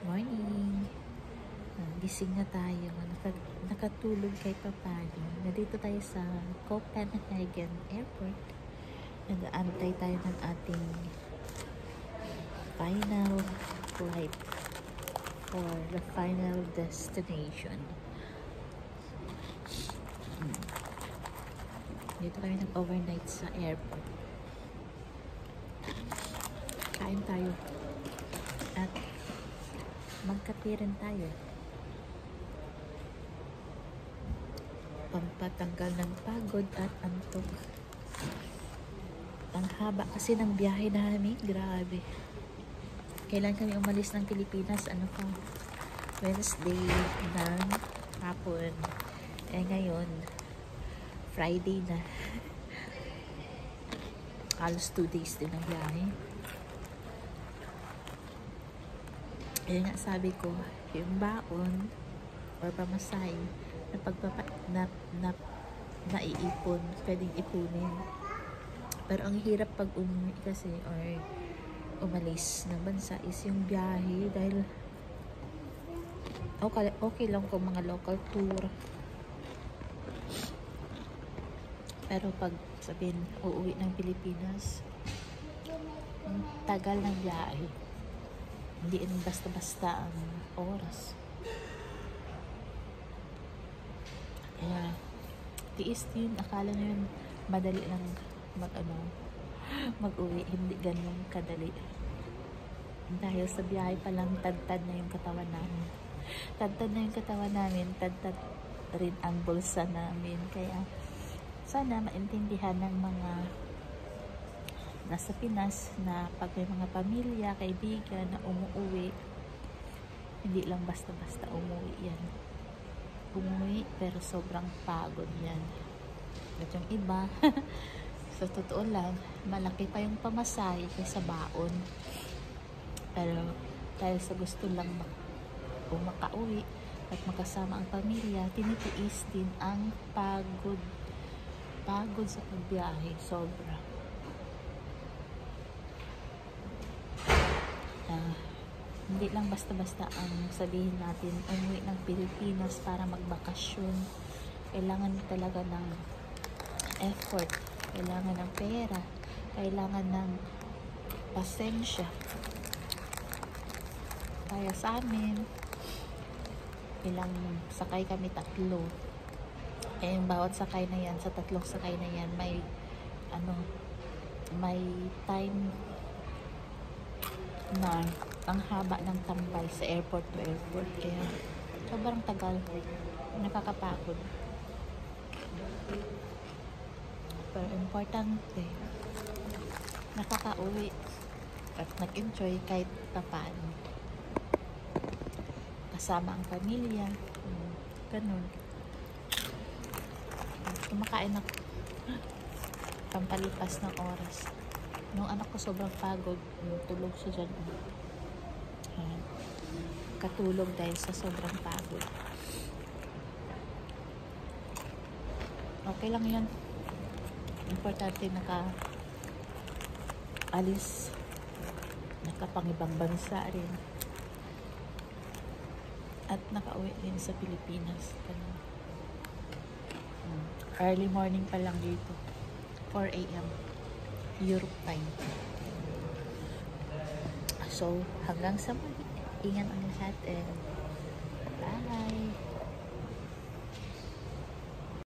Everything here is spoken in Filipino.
Morning! Gising na tayo. Nakatulog kahit papano. Nandito tayo sa Copenhagen Airport. Nag-aantay tayo ng ating final flight for the final destination. Dito kami nag-overnight sa airport. Kain tayo. At magkape rin tayo. Pampatanggal ng pagod at antok. Ang haba kasi ng biyahe namin. Grabe. Kailan kami umalis ng Pilipinas? Wednesday ng hapon. Ngayon, Friday na. Halos 2 days din ang biyahe. Nga sabi ko, yung baon or pamasahe na naiipon, pwedeng ipunin. Pero ang hirap pag umuwi kasi or umalis ng bansa is yung biyahe dahil okay lang kung mga local tour. Pero pag sabihin uuwi ng Pilipinas, tagal ng biyahe. Hindi rin basta-basta ang oras. Kaya, tiis yun. Akala nyo yun, madali lang mag-uwi. Hindi ganun kadali. Dahil sa biyahe pa lang, tad-tad na yung katawan namin. Tad-tad na yung katawan namin, tad-tad rin ang bulsa namin. Kaya, sana maintindihan ng mga nasa Pinas na pag may mga pamilya, kaibigan na umuwi, hindi lang basta-basta umuwi yan. Umuwi pero sobrang pagod yan. At yung iba, sa totoo lang, malaki pa yung pamasahe kaysa baon. Pero dahil sa gusto lang makauwi at makasama ang pamilya, tinitiis din ang pagod sa pagbiyahe. Sobra. Hindi lang basta-basta ang sabihin natin umuwi ng Pilipinas para magbakasyon. Kailangan talaga ng effort, kailangan ng pera, kailangan ng pasensya. Kaya sa amin, ilang sakay kami, 3. Yung bawat sakay na yan, sa 3 sakay na yan, may time na ang haba ng tambay sa airport to airport. Kaya sobrang tagal, nakakapagod. Pero importante, nakakauwi at nag-enjoy kahit papaano. Kasama ang pamilya, ganun. Kumakain ako, pampalipas ng oras. Nung anak ko sobrang pagod, tulog siya dyan. Katulog dahil sa sobrang pagod. Okay lang yan. Importante naka-alis, nakapangibang bansa rin, at nakauwi din sa Pilipinas. Early morning pa lang dito, 4 AM Europe time. So hanggang sa muli, ingat ang lahat and